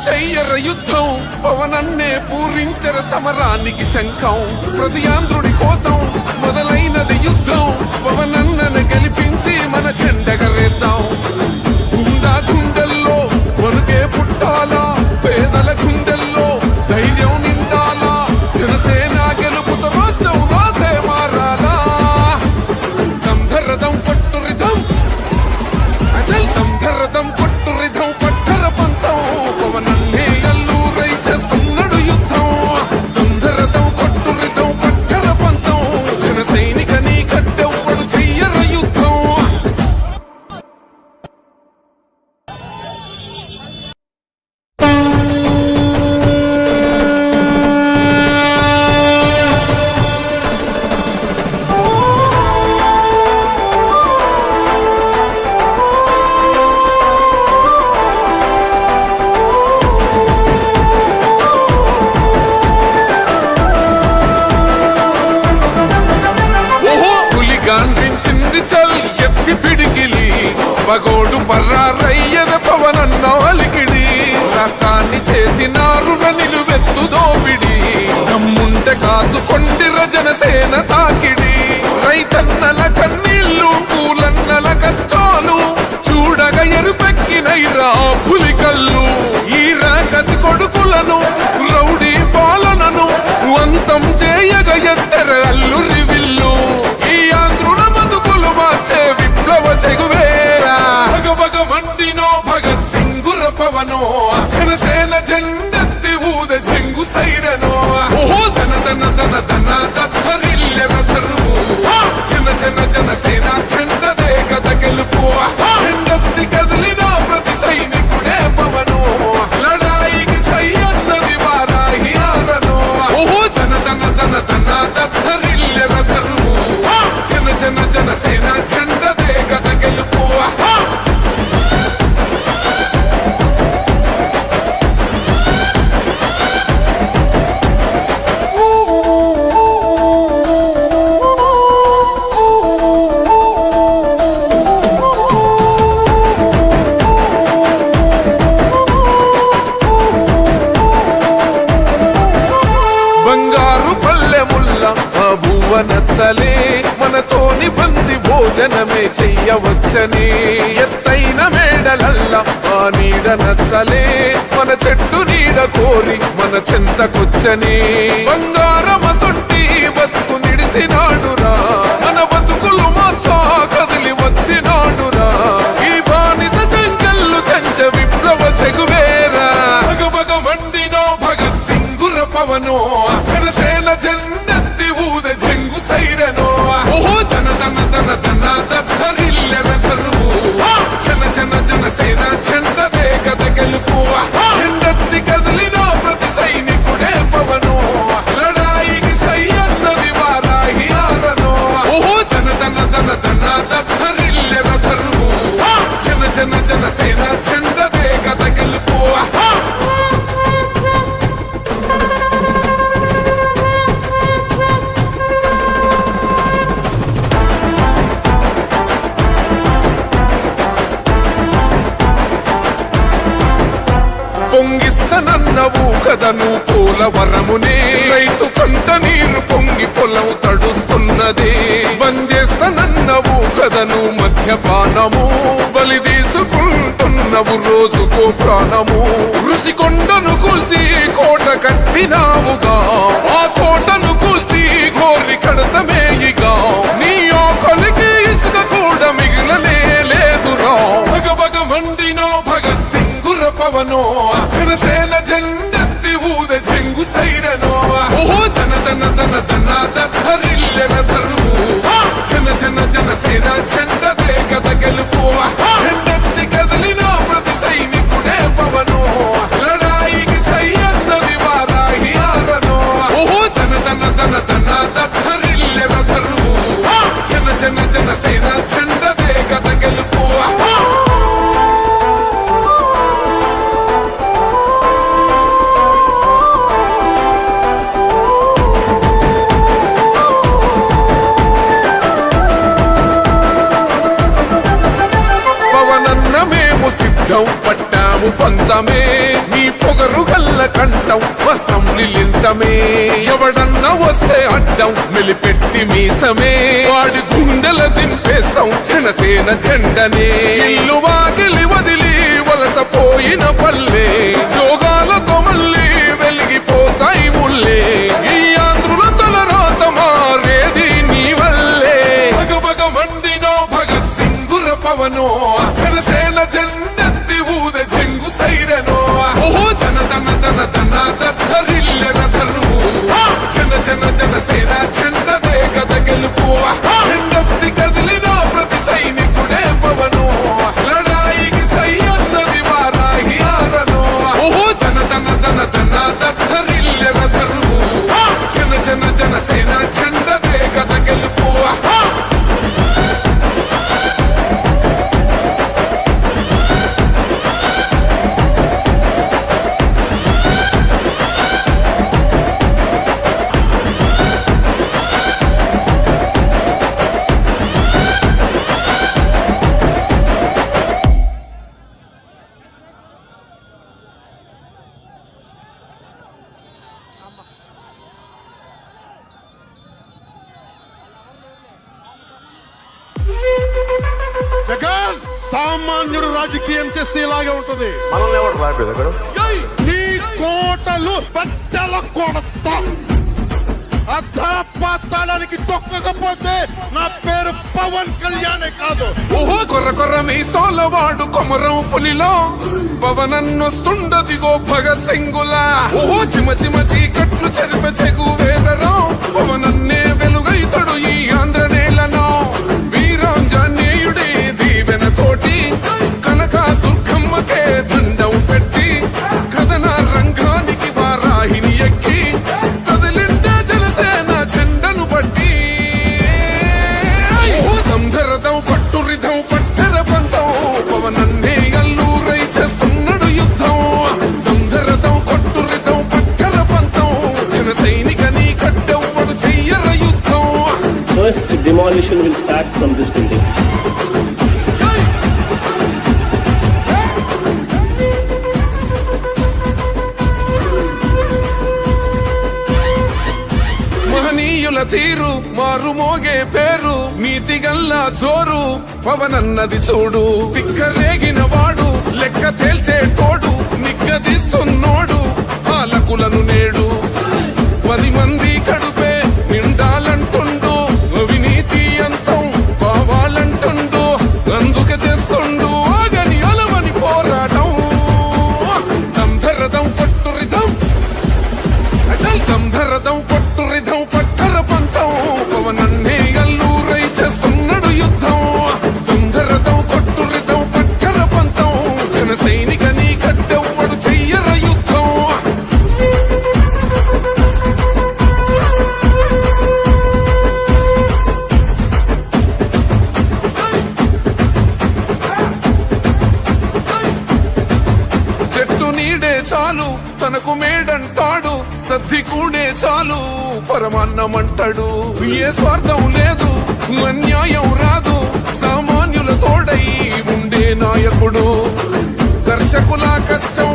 చెయ్యర యుద్ధం పవనన్నే పూరించర సమరానికి శంఖం ప్రతి ఆంధ్రుడి కోసం మొదలైనది యుద్ధం పవనన్నను గెలిపించి మన జెండగరేద్దాం గుండా గుండెల్లో వణుకే పుట్టాలా పేదల గుండెల్లో ధైర్యం నిండాలా జనసేన గెలుపుతో రాష్ట్రం రాతే మారాలా దంధరదం పట్టు రిధం అజల్ దంధరదం పట్టు రిధం పట్టర పంతం పవనన్నే అల్లూరై చేస్తున్నాడు యుద్ధం దంధరదం పట్టు రిధం పట్టర పంతం జన సైనికని కట్టెవ్వడు చెయ్యర యుద్ధం గాంధించింది చల్ ఎత్తి పిడికిలి పగోడు పర్రారయ్యద పవనన్న అలికిడి రాష్ట్రాన్ని చేసినారు నిలువెత్తు దోపిడి దమ్ముంటే కాసుకొండిర జనసేన తాకిడి రైతన్నల కన్నీళ్లు పూలన్నల కష్టాలు చూడగా ఎరుపెక్కినైరా పులికల్లు ఈ రాకసి కొడుకులను రౌడీ పాలనను అంతం చేయగ ఎత్తెర అల్లురి విల్లు చెగువేరా భగభగ మండినో భగత్ సింగుర పవనో జనసేన జెండెత్తి ఊద చెంగు సైరనో ఓహో ధన ధన ధన ధన దత్తరిల్లెర ధరువు జన జన జనసేన చెండదే కథ గెలుపు జెండెత్తి కదిలిన ప్రతి సైనికుడే పవనో లడాయికి సై అన్నది వారాహి ఆరనో ఓహో ధన ధన ధన ధన దత్తరిల్లెర ధరువు జన జన జనసేన చెండదే కథ గెలుపు బంగారు పల్లెముల్ల భువనచ్చలే మనతోని బంది భోజనమే చెయ్యవచ్చని ఎత్తైన మేడలల్ల ఆ నీడ నచ్చలే మన చెట్టు నీడ కోరి మన చెంతకొచ్చని బంగారమసొంటి బతుకు నిడిసినాడురా మన బతుకులు మార్చా కదిలి వచ్చినాడురా ఈ బానిస సంకల్లు కంచె విప్లవ చెగువేరా భగభగ మండినో భగత్ సింగుర పవనో జనసేన జెండెత్తి ఊద చెంగు సైరనో ఓహో ధన ధన ధన ధన దత్తరిల్లెర ధరువు జన జన జనసేన చెండదే కథ గెలుపు జెండెత్తి కదిలిన ప్రతి సైనికుడే పవనో లడాయికి సై అన్నది వారాహి ఆరనో ఓహో ధన ధన ధన ధన దత్తరిల్లెర ధరువు జన జన జనసేన చెండదే కథ గెలుపు పొంగిస్తనన్నవు కదను పోలవరమునే రైతు కంట నీరు పొంగి పొలం తడుస్తున్నది బంజేస్తనన్నవు కదను మద్యపానము బలి తీసుకుంటున్నవు రోజుకో ప్రాణము ఋషికొండను కూల్చి కోట కట్టినావుగా ఆ కోటను కూల్చి గోరి కడతమేయిగా నీ ఆకలికి ఇసుక కూడా మిగిలనే లేదురా భగభగ మండినో భగత్ సింగుర పవనో జనసేన జెండెత్తి ఊద చెంగు సైరనో ఓహో ధన ధన ధన ధన దత్తరిల్లెర ధరువు జన జన జనసేన చెండదే కథ గెలుపు జెండెత్తి కదిలిన ప్రతి సైనికుడే పవనో లడాయికి సై అన్నది వారాహి ఆరనో ఓహో ధన ధన ధన ధన దత్తరిల్లెర ధరువు జన జన జనసేన చెండదే కథ గెలుపు పట్టం అసెంబ్లీలింటమే ఎవడన్నా వస్తే అడ్డం మెలిపెట్టి మీసమే వాడి గుండెల దింపేస్తాం జనసేన జెండనే ఇల్లు వాకిలి వదిలి వలసపోయిన పల్లె యోగాలతో మళ్ళీ వెలిగిపోతాయి ముల్లే ఈ ఆంధ్రుల తలరాత మారేది నీ వల్లే భగ భగ మండినో భగత్ సింగుర పవనో జనసేన జెండెత్తి ఊద చెంగు సైరనో ఓహో ధన ధన ధన ధన దత్తరిల్ల రథరు జన జన జనసేన జెండదే కథ గెలుపు జెండెత్తి కదిలిన ప్రతి సైనికుడే పవనో లడాయికి సై అన్నది వారాహి ఆరనో ఓహో ధన ధన ధన ధన దత్తరిల్ల రథరు జన జన జనసేన జెండదే కథ గెలుపు జగన్ సామాన్యుడు రాజకీయం చేస్తే ఇలాగే ఉంటది. మనల్ని ఎవరు రాలేదు అక్కడ నీ కోటలు బద్దల కొడతా అధాపాతాళానికి తొక్కకపోతే నా పేరు పవన్ కళ్యాణే కాదు. ఓహో కొర్ర కొర్ర మీసాల వాడు కొమరం పులిలో పవనన్నొస్తుండదిగో భగత్ సింగులా ఓహో చిమ చిమ చీకట్లు చెరిప చెగు వేదరో పవనన్నే వెలుగైతడు ఈ ఆంధ్ర నేలను వీరాంజనేయుడి దీవెన తోటి కనక దుర్గమ్మకే దండం పెట్టి కథన రంగానికి వారాహిని ఎక్కి కదిలిండ జనసేన జెండను పట్టి దంధరదం పట్టురిధం పట్టర పంతం పవనన్నే అల్లూరై చేస్తున్నాడు యుద్ధం దంధరదం కొట్టురిధం పట్టర పంతం జన సైనికని కట్టెవ్వడు చెయ్యర యుద్ధం. First demolition will start from this building. మహనీయుల తీరు మారు మోగే పేరు నీతి గల్లా జోరు పవనన్నది చూడు పిక్కరేగిన వాడు లెక్క తేల్చేటోడు నిగ్గదీస్తున్నోడు పాలకులను నేడు 10 మంది కడుపే నిండాలంటుండు అవినీతి అంతం కావాలంటుండు అందుకే చేస్తుండు ఆగని అలవని పోరాటం దంధరదం పట్టురిధం అచల్ దంధరదం పట్టురిధం పట్టర పంతం పవనన్నే అల్లూరై చేస్తున్నాడు యుద్ధం దంధరదం కొట్టురిధం పట్టర పంతం జన సైనికని కట్టెవ్వడు చెయ్యర యుద్ధం. చెట్టు నీడే చాలు తనకు మేడంటాడు సద్ది కూడే చాలు పరమాన్నమంటాడు ఏ స్వార్థం లేదు అన్యాయం రాదు సామాన్యుల తోడై ఉండే నాయకుడు దర్శకుల కష్టం